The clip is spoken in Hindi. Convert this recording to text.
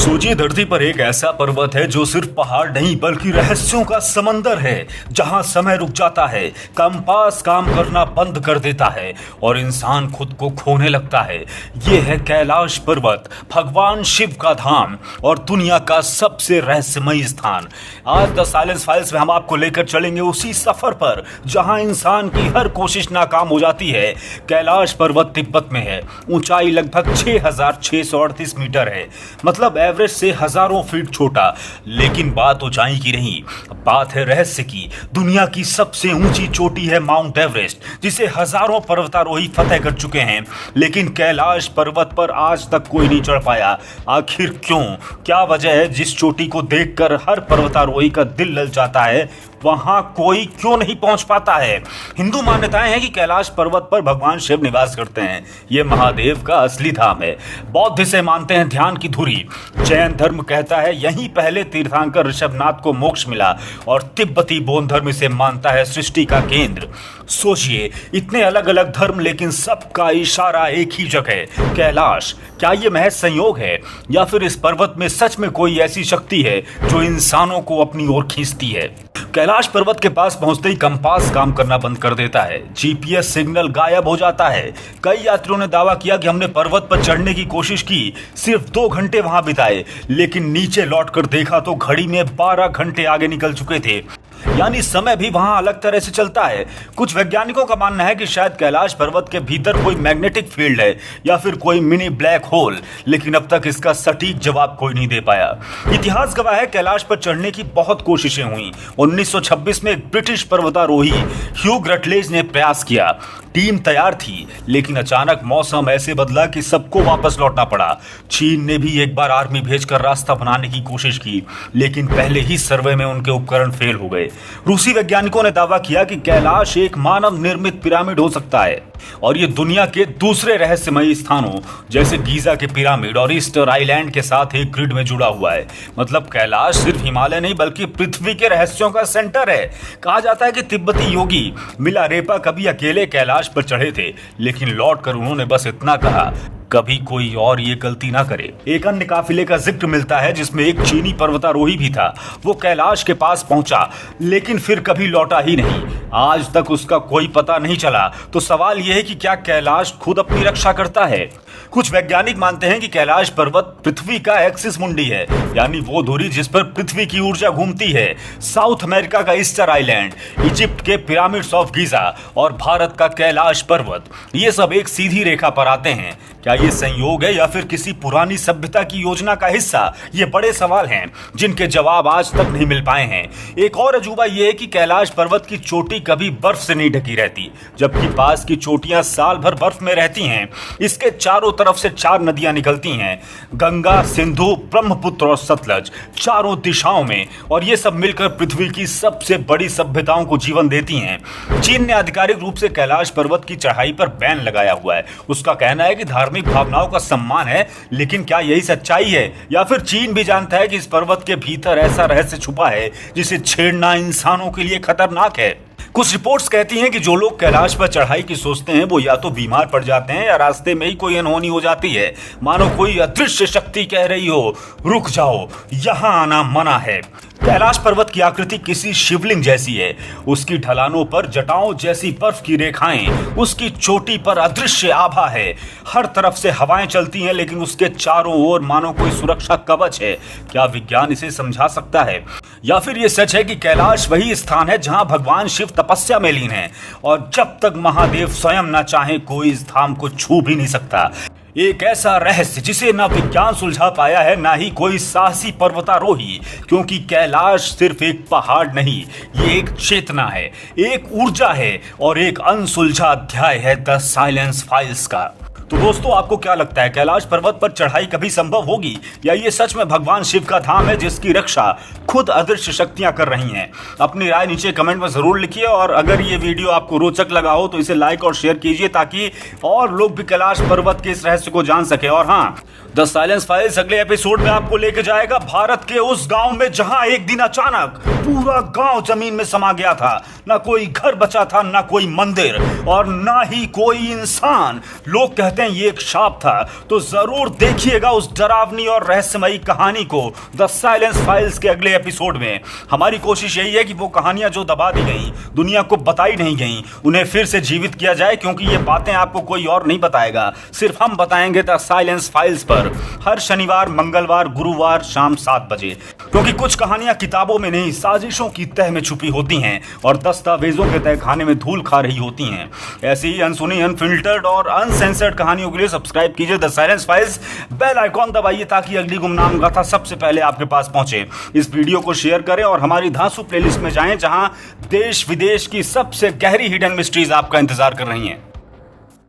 सोचिए, धरती पर एक ऐसा पर्वत है जो सिर्फ पहाड़ नहीं बल्कि रहस्यों का समंदर है, जहां समय रुक जाता है, कंपास काम करना बंद कर देता है और इंसान खुद को खोने लगता है। ये है कैलाश पर्वत, भगवान शिव का धाम और दुनिया का सबसे रहस्यमयी स्थान। आज द साइलेंस फाइल्स में हम आपको लेकर चलेंगे उसी सफर पर जहां इंसान की हर कोशिश नाकाम हो जाती है। कैलाश पर्वत तिब्बत में है, ऊंचाई लगभग 6,638 मीटर है, मतलब एवरेस्ट से हजारों फीट छोटा। लेकिन बात ऊंचाई की नहीं, बात है रहस्य की। दुनिया की सबसे ऊंची चोटी है माउंट एवरेस्ट, जिसे हजारों पर्वतारोही फतेह कर चुके हैं, लेकिन कैलाश पर्वत पर आज तक कोई नहीं चढ़ पाया। आखिर क्यों? क्या वजह है जिस चोटी को देखकर हर पर्वतारोही का दिल ललचाता है, वहां कोई क्यों नहीं पहुंच पाता है? हिंदू मान्यताएं हैं कि कैलाश पर्वत पर भगवान शिव निवास करते हैं। यह महादेव का असली धाम है। बौद्ध इसे मानते हैं ध्यान की धुरी। जैन धर्म कहता है यहीं पहले तीर्थंकर ऋषभनाथ को मोक्ष मिला और तिब्बती बौद्ध धर्म इसे मानता है सृष्टि का केंद्र। सोचिए, इतने अलग अलग धर्म लेकिन सबका इशारा एक ही जगह, कैलाश। क्या ये महज संयोग है या फिर इस पर्वत में सच में कोई ऐसी शक्ति है जो इंसानों को अपनी ओर खींचती है? कैलाश पर्वत के पास पहुंचते ही कंपास काम करना बंद कर देता है, जीपीएस सिग्नल गायब हो जाता है। कई यात्रियों ने दावा किया कि हमने पर्वत पर चढ़ने की कोशिश की, सिर्फ 2 घंटे वहां बिताए, लेकिन नीचे लौटकर देखा तो घड़ी में 12 घंटे आगे निकल चुके थे। यानी समय भी वहां अलग तरह से चलता है। कुछ वैज्ञानिकों का मानना है कि शायद कैलाश पर्वत के भीतर कोई मैग्नेटिक फील्ड है या फिर कोई मिनी ब्लैक होल, लेकिन अब तक इसका सटीक जवाब कोई नहीं दे पाया। इतिहास गवाह है, कैलाश पर चढ़ने की बहुत कोशिशें हुई। 1926 में एक ब्रिटिश पर्वतारोही ह्यू रटलेज ने प्रयास किया। टीम तैयार थी, लेकिन अचानक मौसम ऐसे बदला कि सबको वापस लौटना पड़ा। चीन ने भी एक बार आर्मी भेजकर रास्ता बनाने की कोशिश की, लेकिन पहले ही सर्वे में उनके उपकरण फेल हो गए। रूसी वैज्ञानिकों ने दावा किया कि कैलाश एक मानव निर्मित पिरामिड हो सकता है और ये दुनिया के दूसरे रहस्यमयी स्थानों जैसे गीजा के पिरामिड और ईस्टर आइलैंड के साथ एक ग्रिड में जुड़ा हुआ है। मतलब कैलाश सिर्फ हिमालय नहीं बल्कि पृथ्वी के रहस्यों का सेंटर है। कहा जाता है कि तिब्बती योगी मिलारेपा कभी अकेले कैलाश पर चढ़े थे, लेकिन लौटकर उन्होंने बस इतना कहा, कभी कोई और ये गलती ना करे। एक अन्य काफिले का जिक्र मिलता है जिसमें एक चीनी पर्वतारोही भी था। वो कैलाश के पास पहुंचा, लेकिन फिर कभी लौटा ही नहीं। आज तक उसका कोई पता नहीं चला। तो सवाल यह है कि क्या कैलाश खुद अपनी रक्षा करता है? कुछ वैज्ञानिक मानते हैं कि कैलाश पर्वत पृथ्वी का एक्सिस मुंडी है, यानी वो धुरी जिस पर पृथ्वी की ऊर्जा घूमती है। साउथ अमेरिका का ईस्टर आइलैंड, इजिप्ट के पिरामिड्स ऑफ गीजा और भारत का कैलाश पर्वत, ये सब एक सीधी रेखा पर आते हैं। क्या ये संयोग है या फिर किसी पुरानी सभ्यता की योजना का हिस्सा? ये बड़े सवाल हैं जिनके जवाब आज तक नहीं मिल पाए हैं। एक और अजूबा यह है कि कैलाश पर्वत की चोटी कभी बर्फ से नहीं ढकी रहती, जबकि पास की चोटियां साल भर बर्फ में रहती हैं। इसके चारों तरफ से 4 नदियां निकलती हैं, गंगा, सिंधु, ब्रह्मपुत्र और सतलज, चारों दिशाओं में, और ये सब मिलकर पृथ्वी की सबसे बड़ी सभ्यताओं को जीवन देती हैं। चीन ने आधिकारिक रूप से कैलाश पर्वत की चढ़ाई पर बैन लगाया हुआ है। उसका कहना है कि धार्मिक भावनाओं का सम्मान है, लेकिन क्या यही सच्चाई है या फिर चीन भी जानता है कि इस पर्वत के भीतर ऐसा रहस्य छुपा है जिसे छेड़ना इंसानों के लिए खतरनाक है? कुछ रिपोर्ट्स कहती हैं कि जो लोग कैलाश पर चढ़ाई की सोचते हैं वो या तो बीमार पड़ जाते हैं या रास्ते में ही कोई अनहोनी हो जाती है, मानो कोई अदृश्य शक्ति कह रही हो, रुक जाओ, यहां आना मना है। कैलाश पर्वत की आकृति किसी शिवलिंग जैसी है। उसकी ढलानों पर जटाओं जैसी बर्फ की रेखाएं, उसकी चोटी पर अदृश्य आभा है। हर तरफ से हवाएं चलती हैं, लेकिन उसके चारों ओर मानो कोई सुरक्षा कवच है। क्या विज्ञान इसे समझा सकता है या फिर यह सच है कि कैलाश वही स्थान है जहां भगवान शिव तपस्या में लीन है और जब तक महादेव स्वयं न चाहे कोई इस धाम को छू भी नहीं सकता? एक ऐसा रहस्य जिसे ना विज्ञान सुलझा पाया है, ना ही कोई साहसी पर्वतारोही, क्योंकि कैलाश सिर्फ एक पहाड़ नहीं, ये एक चेतना है, एक ऊर्जा है और एक अनसुलझा अध्याय है द साइलेंस फाइल्स का। तो दोस्तों, आपको क्या लगता है, कैलाश पर्वत पर चढ़ाई कभी संभव होगी या ये सच में भगवान शिव का धाम है जिसकी रक्षा खुद अदृश्य शक्तियां कर रही हैं? अपनी राय नीचे कमेंट में जरूर लिखिए और अगर ये वीडियो आपको रोचक लगा हो तो इसे लाइक और शेयर कीजिए ताकि और लोग भी कैलाश पर्वत के इस रहस्य को जान सके। और हाँ, द साइलेंस फाइल्स अगले एपिसोड में आपको लेके जाएगा भारत के उस गांव में जहां एक दिन अचानक पूरा गांव जमीन में समा गया था। ना कोई घर बचा था, ना कोई मंदिर और ना ही कोई इंसान। लोग कहते कहते हैं ये एक शाप था, तो जरूर देखिएगा उस डरावनी और रहस्यमयी कहानी को द साइलेंस फाइल्स के अगले एपिसोड में। हमारी कोशिश यही है कि वो कहानियां जो दबा दी गई, दुनिया को बताई नहीं गई, उन्हें फिर से जीवित किया जाए, क्योंकि ये बातें आपको कोई और नहीं बताएगा, सिर्फ हम बताएंगे द साइलेंस फाइल्स पर, हर शनिवार, मंगलवार, गुरुवार शाम 7 बजे। क्योंकि कुछ कहानियां किताबों में नहीं, साजिशों की तह में छुपी होती हैं और दस्तावेजों के तह खाने में धूल खा रही होती हैं। ऐसी ही अनसुनी, अनफिल्टर्ड और अनसेंसर्ड कहानियों के लिए सब्सक्राइब कीजिए the silence files, bell icon दबाइए ताकि अगली गुमनाम गाथा सबसे पहले आपके पास पहुंचे। इस वीडियो को शेयर करें और हमारी धांसू प्लेलिस्ट में जाएं, जहां देश विदेश की सबसे गहरी हिडन मिस्ट्रीज आपका इंतजार कर रही हैं।